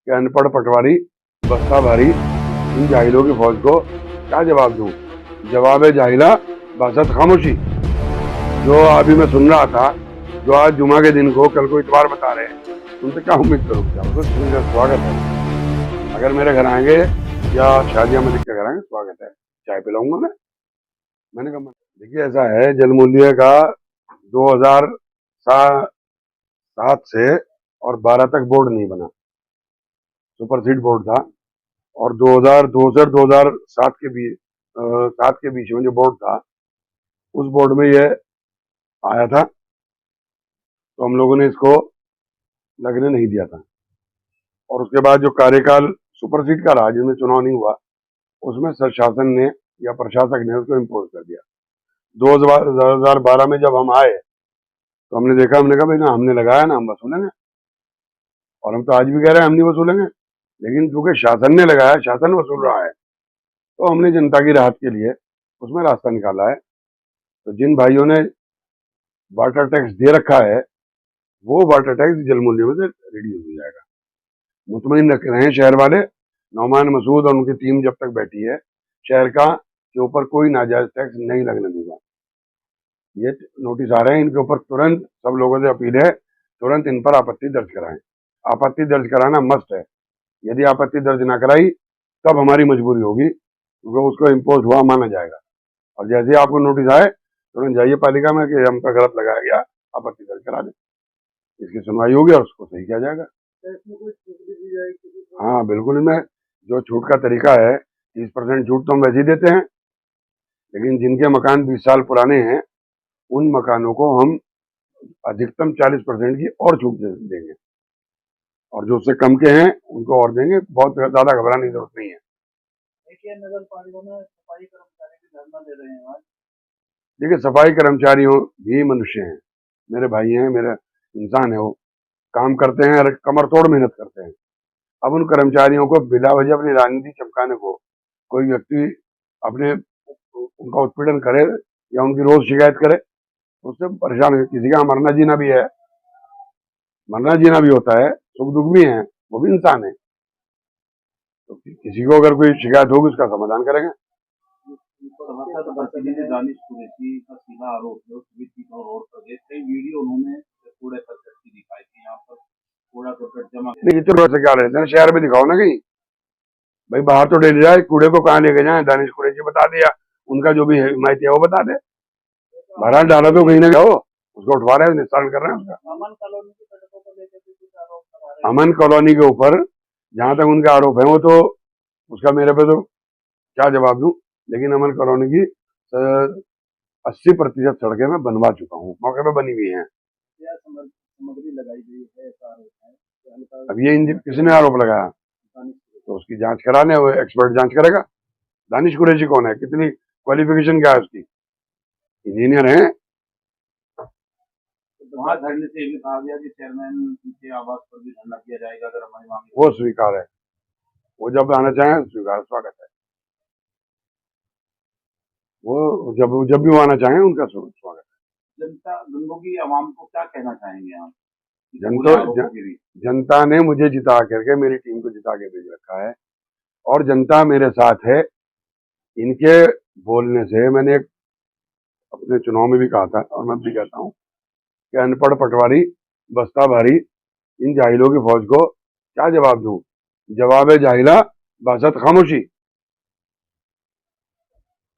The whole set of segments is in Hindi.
कि अनपढ़ पटवारी बस्ता भारी, इन जाहिलों की फौज को क्या जवाब दूं। जवाब है जाहिला बासत खामोशी। जो अभी मैं सुन रहा था, जो आज जुमा के दिन को कल को इतवार बता रहे हैं, उनसे क्या उम्मीद करूँ। क्या स्वागत है, अगर मेरे घर आएंगे या शादिया मलिक के घर आएंगे स्वागत है, चाय पिलाऊंगा मैंने कहा देखिए ऐसा है, जल मूल्य का 2007 से और 12 तक बोर्ड नहीं बना, सुपरसीड बोर्ड था। और 2002 से 2007 के बीच में जो बोर्ड था, उस बोर्ड में ये आया था, तो हम लोगों ने इसको लगने नहीं दिया था। और उसके बाद जो कार्यकाल सुपरसीड का रहा, जिसमें चुनाव नहीं हुआ, उसमें शासन ने या प्रशासक ने उसको इम्पोज कर दिया। 2012 में जब हम आए तो हमने देखा, हमने कहा भाई ना, हमने लगाया ना, हम वसूलेंगे। और हम तो आज भी कह रहे हैं हम नहीं वसूलेंगे, लेकिन क्योंकि शासन ने लगाया, शासन वसूल रहा है, तो हमने जनता की राहत के लिए उसमें रास्ता निकाला है। तो जिन भाइयों ने वाटर टैक्स दे रखा है, वो वाटर टैक्स जल मूल्य में से रिड्यूस हो जाएगा। मुतमईन रख रहे हैं शहर वाले। नौमान मसूद और उनकी टीम जब तक बैठी है, शहर का के ऊपर कोई नाजायज टैक्स नहीं लगने दूंगा। ये नोटिस आ रहे हैं, इनके ऊपर तुरंत सब लोगों से अपील है, तुरंत इन पर आपत्ति दर्ज कराएं। आपत्ति दर्ज कराना मस्ट है। यदि आपत्ति दर्ज ना कराई तब हमारी मजबूरी होगी, क्योंकि उसको इम्पोज हुआ माना जाएगा। और जैसे ही आपको नोटिस आए, तुरंत जाइए पालिका में कि हम पर गलत लगाया गया, आपत्ति दर्ज करा दें, इसकी सुनवाई होगी और उसको सही किया जाएगा। हाँ बिल्कुल, इनमें जो छूट का तरीका है, 30% छूट तो हम वैसे ही देते हैं, लेकिन जिनके मकान 20 साल पुराने हैं, उन मकानों को हम अधिकतम 40% की और छूट देंगे, और जो उससे कम के हैं उनको और देंगे। बहुत ज्यादा घबराने की जरूरत नहीं है। देखिए नगर पालिका में सफाई कर्मचारी भी धरना दे रहे हैं आज। देखिए सफाई कर्मचारियों भी मनुष्य हैं, मेरे भाई हैं, मेरे इंसान है, वो काम करते हैं, कमर तोड़ मेहनत करते हैं। अब उन कर्मचारियों को बिला वजह अपनी राजनीति चमकाने को कोई व्यक्ति अपने उनका उत्पीड़न करे या उनकी रोज शिकायत करे, उससे परेशान है। किसी का मरना जीना भी है, मरना जीना भी होता है, सुख दुख भी है, वो भी इंसान है। तो किसी को अगर कोई शिकायत होगी उसका समाधान करेंगे। दानिश कुरैशी का सीधा आरोप है, रोड पर कई वीडियो उन्होंने कूड़े करकट की दिखाई थी, यहाँ पर कूड़ा करकट जमा नहीं, तो रोड से क्या रहते हैं, शहर में दिखाओ ना कहीं, भाई बाहर तो डेली जाए, कूड़े को कहाँ लेके जाए, दानिश कुरैशी बता दिया, उनका जो भी हिमायती है वो बता दे। बाहर डाला तो कहीं ना जाओ, उसको उठवा रहे हैं, निस्तारण कर रहे हैं उसका। अमन कॉलोनी के ऊपर जहां तक उनके आरोप है, वो तो उसका मेरे पे तो क्या जवाब दूं, लेकिन अमन कॉलोनी की 80% सड़कें मैं बनवा चुका हूँ, मौके पे बनी हुई हैं। अब ये किसने आरोप लगाया, तो उसकी जांच कराने, वो एक्सपर्ट जांच करेगा। दानिश कुरैशी कौन है, कितनी क्वालिफिकेशन क्या है उसकी, इंजीनियर है। वहाँ धरने से भी कहा गया कि चेयरमैन के आवास पर भी धरना किया जाएगा अगर हमारी मांग, वो स्वीकार है, वो जब आना चाहें स्वीकार, स्वागत है। वो जब भी वो आना चाहें उनका स्वागत है। जनता गंगों की आवाम को क्या कहना चाहेंगे आप? जनता ने मुझे जिता करके, मेरी टीम को जिता के भेज रखा है, और जनता मेरे साथ है। इनके बोलने से, मैंने अपने चुनाव में भी कहा था और मैं भी कहता हूँ कि अनपढ़ पटवारी बस्ता भारी, इन जाहिलों की फौज को क्या जवाब दूं। जवाब है जाहिला बासत खामोशी।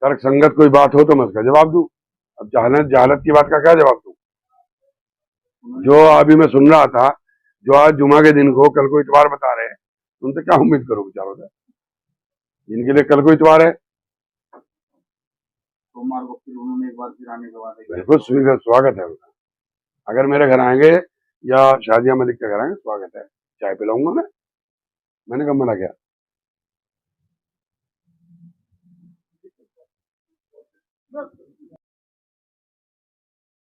तर्क संगत कोई बात हो तो मैं उसका जवाब दूं, अब जहालत की बात का क्या जवाब दूं। जो अभी मैं सुन रहा था, जो आज जुमा के दिन को कल को इतवार बता रहे हैं, उनसे क्या उम्मीद करूं बेचारों से, जिनके लिए कल को इतवार है। सोमवार को फिर उन्होंने एक बार फिर आने के बाद बिल्कुल स्वागत है उनका, अगर मेरे घर आएंगे या शादिया मलिक के घर आएंगे स्वागत है, चाय पिलाऊंगा मैंने कब मना किया।